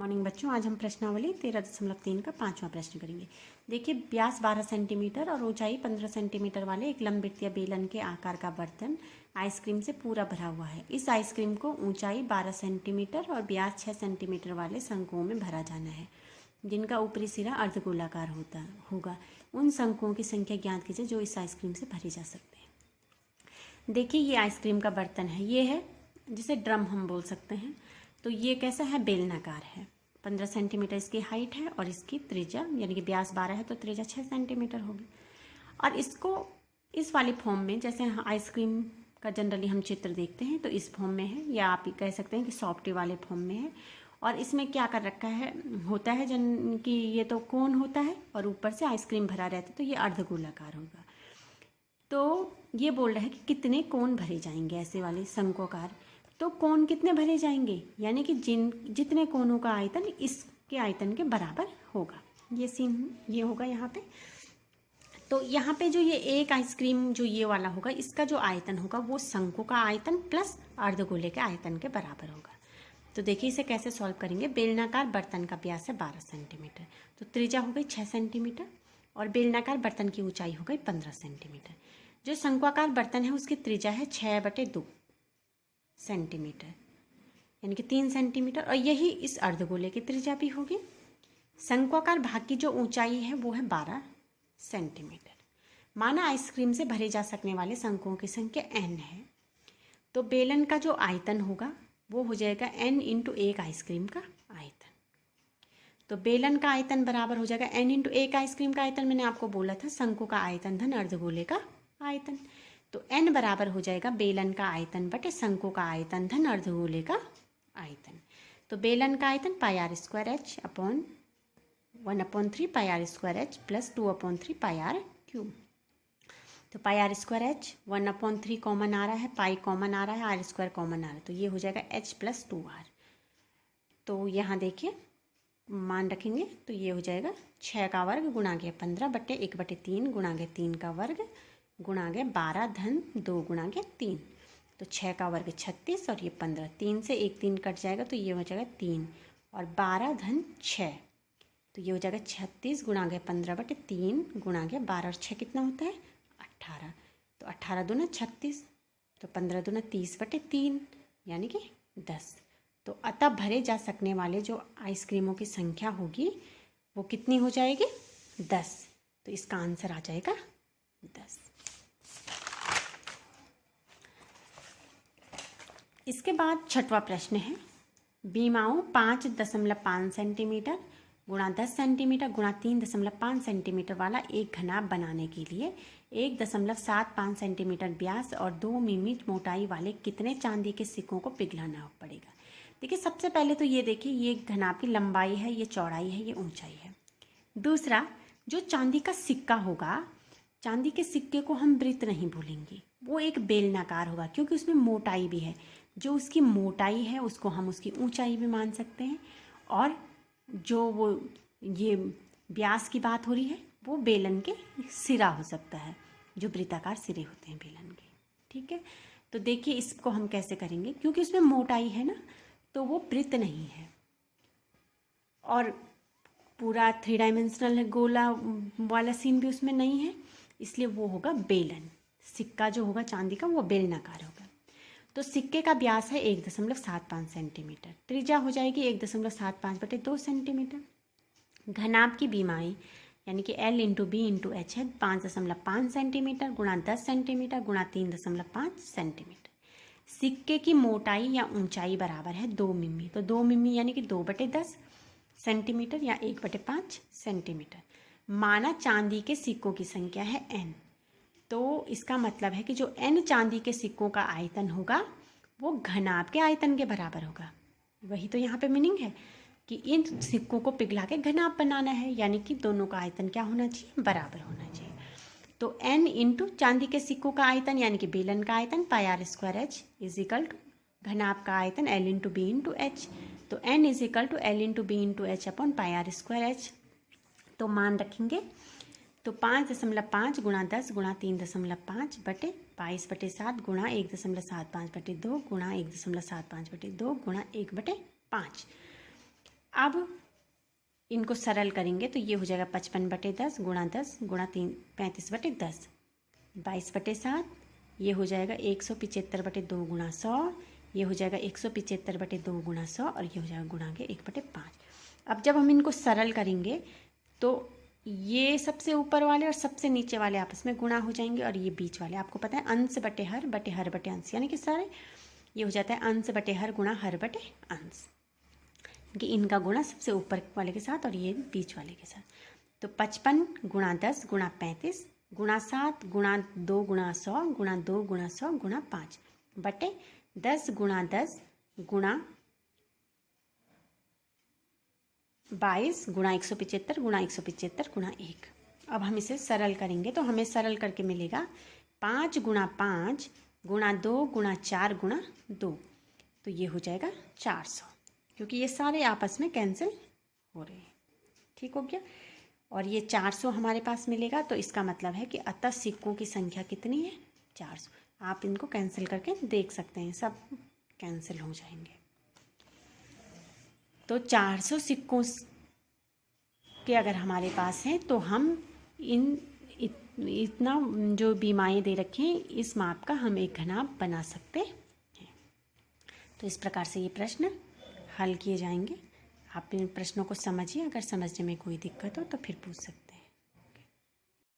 Morning बच्चों, आज हम प्रश्नावली 13.3 का 5वां प्रश्न करेंगे। देखिए, व्यास 12 सेंटीमीटर और ऊंचाई 15 सेंटीमीटर वाले एक लंबवृत्तीय बेलन के आकार का बर्तन आइसक्रीम से पूरा भरा हुआ है। इस आइसक्रीम को ऊंचाई 12 सेंटीमीटर और व्यास 6 सेंटीमीटर वाले शंकुओं में भरा जाना है, जिनका ऊपरी सिरा अर्धगोलाकार होगा। उन शंकुओं की संख्या ज्ञात कीजिए जो इस आइसक्रीम से भरे जा सकते हैं। देखिए, ये आइसक्रीम का बर्तन है, ये है जिसे ड्रम हम बोल सकते हैं। तो ये कैसा है? बेलनाकार है। 15 सेंटीमीटर इसकी हाइट है और इसकी त्रिज्या यानी कि व्यास 12 है तो त्रिज्या 6 सेंटीमीटर होगी। और इसको इस वाले फॉर्म में, जैसे आइसक्रीम का जनरली हम चित्र देखते हैं तो इस फॉर्म में है, या आप कह सकते हैं कि सॉफ्टी वाले फॉर्म में है। और इसमें क्या कर रखा है होता है जन कि ये तो कोन होता है और ऊपर से आइसक्रीम भरा रहता है, तो ये अर्धगोलाकार होगा। तो ये बोल रहा है कि कितने कोन भरे जाएंगे ऐसे वाले शंक्वाकार। तो कोन कितने भरे जाएंगे, यानी कि जितने कोनों का आयतन इसके आयतन के बराबर होगा। ये सीन ये होगा यहाँ पे। तो यहाँ पे जो ये एक आइसक्रीम जो ये वाला होगा, इसका जो आयतन होगा वो शंकु का आयतन प्लस अर्धगोले के आयतन के बराबर होगा। तो देखिए इसे कैसे सॉल्व करेंगे। बेलनाकार बर्तन का व्यास है 12 सेंटीमीटर, तो त्रिज्या हो गई 6 सेंटीमीटर और बेलनाकार बर्तन की ऊंचाई हो गई 15 सेंटीमीटर। जो शंक्वाकार बर्तन है उसकी त्रिज्या है 6/2 सेंटीमीटर, यानी कि 3 सेंटीमीटर, और यही इस अर्धगोले की त्रिज्या भी होगी। शंक्वाकार भाग की जो ऊंचाई है वो है 12 सेंटीमीटर। माना आइसक्रीम से भरे जा सकने वाले शंकुओं की संख्या n है, तो बेलन का जो आयतन होगा वो हो जाएगा n × 1 आइसक्रीम का आयतन। तो बेलन का आयतन बराबर हो जाएगा n × 1 आइसक्रीम का आयतन। मैंने आपको बोला था शंकु का आयतन धन अर्धगोले का आयतन, तो n बराबर हो जाएगा बेलन का आयतन बटे शंकु का आयतन धन अर्धगोले का आयतन। तो बेलन का आयतन πr² h upon 1/3 πr² h plus 2/3 πr³। तो πr² h 1/3 कॉमन आ रहा है, पाई कॉमन आ रहा है, r² कॉमन आ रहा है, तो ये हो जाएगा h + 2r। तो यहाँ देखिए मान रखेंगे तो ये हो जाएगा 6 का वर्ग गुणा के 15/1/3 गुणा के 3 का वर्ग गुणा के 12 धन 2 गुणा के 3। तो 6 का वर्ग 36 और ये 15, 3 से 1 3 कट जाएगा तो ये हो जाएगा 3 और 12 धन 6, तो ये हो जाएगा 36 गुणा के 15/3 गुणा के 12 और 6 कितना होता है? 18। तो 18 दूना 36, तो 15 दूना 30/3 यानी कि 10। तो अतः भरे जा सकने वाले जो आइसक्रीमों की संख्या होगी वो कितनी हो जाएगी? 10। तो इसका आंसर आ जाएगा 10। इसके बाद 6वां प्रश्न है। बीमाओं 5.5 सेंटीमीटर गुणा 10 सेंटीमीटर गुणा 3.5 सेंटीमीटर वाला एक घनाभ बनाने के लिए 1.75 सेंटीमीटर व्यास और 2 मिमी मोटाई वाले कितने चांदी के सिक्कों को पिघलाना पड़ेगा। देखिए, सबसे पहले तो ये देखिए, ये घनाभ की लंबाई है, ये चौड़ाई है, ये ऊंचाई है। दूसरा, जो चांदी का सिक्का होगा, चांदी के सिक्के को हम वृत्त नहीं भूलेंगे, वो एक बेलनाकार होगा क्योंकि उसमें मोटाई भी है। जो उसकी मोटाई है उसको हम उसकी ऊंचाई भी मान सकते हैं, और जो वो ये व्यास की बात हो रही है वो बेलन के सिरा हो सकता है, जो वृत्ताकार सिरे होते हैं बेलन के। ठीक है, तो देखिए इसको हम कैसे करेंगे, क्योंकि उसमें मोटाई है ना, तो वो वृत्त नहीं है और पूरा 3 डायमेंशनल है, गोला वाला सीन भी उसमें नहीं है, इसलिए वो होगा बेलन। सिक्का जो होगा चांदी का वो बेलनाकार होगा। तो सिक्के का व्यास है 1.75 सेंटीमीटर, त्रिज्या हो जाएगी 1.75/2 सेंटीमीटर। घनाभ की बीमाई यानी कि L × B × H है 5.5 सेंटीमीटर गुणा 10 सेंटीमीटर गुणा 3.5 सेंटीमीटर। सिक्के की मोटाई या ऊंचाई बराबर है 2 मिमी, तो 2 मिमी यानी कि 2/10 सेंटीमीटर या 1/5 सेंटीमीटर। माना चांदी के सिक्कों की संख्या है n, तो इसका मतलब है कि जो n चांदी के सिक्कों का आयतन होगा वो घनाभ के आयतन के बराबर होगा। वही तो यहाँ पे मीनिंग है कि इन सिक्कों को पिघला के घनाभ बनाना है, यानी कि दोनों का आयतन क्या होना चाहिए? बराबर होना चाहिए। तो n × चांदी के सिक्कों का आयतन यानी कि बेलन का आयतन πr² h इजिकल टू घनाभ का आयतन L × B × H। तो n is equal to L × B × H upon πr² h। तो मान रखेंगे तो 5.5 गुणा 10 गुणा 3.5 बटे 22/7 गुणा 1.75/2 गुणा 1.75/2 गुणा 1/5। अब इनको सरल करेंगे तो ये हो जाएगा 55/10 गुणा 10 गुणा 35/10, 22/7, ये हो जाएगा 175/2 गुणा 100, ये हो जाएगा 175/2 गुणा 100 और ये हो जाएगा गुणा के 1/5। अब जब हम इनको सरल करेंगे तो ये सबसे ऊपर वाले और सबसे नीचे वाले आपस में गुणा हो जाएंगे और ये बीच वाले आपको पता है अंश बटे हर बटे हर बटे अंश, यानी कि सारे ये हो जाता है अंश बटे हर गुणा हर बटे अंश, कि इनका गुणा सबसे ऊपर वाले के साथ और ये बीच वाले के साथ। तो 55 गुणा 10 गुणा 35 गुणा 7 गुणा 2 गुणा 100 गुणा 2 गुणा 100 गुणा 5 बटे 10 गुणा 10 गुणा 22 गुणा 175 गुणा 175 गुणा 1। अब हम इसे सरल करेंगे तो हमें सरल करके मिलेगा 5 गुणा 5 गुणा 2 गुणा 4 गुणा 2, तो ये हो जाएगा 400, क्योंकि ये सारे आपस में कैंसिल हो रहे हैं। ठीक हो गया। और ये 400 हमारे पास मिलेगा तो इसका मतलब है कि अतः सिक्कों की संख्या कितनी है 400। आप इनको कैंसिल करके देख सकते हैं, सब कैंसिल हो जाएंगे। तो 400 सिक्कों के अगर हमारे पास हैं तो हम इतना जो बीमाएँ दे रखे हैं इस माप का हम एक घनाभ बना सकते हैं। तो इस प्रकार से ये प्रश्न हल किए जाएंगे। आप इन प्रश्नों को समझिए, अगर समझने में कोई दिक्कत हो तो फिर पूछ सकते हैं।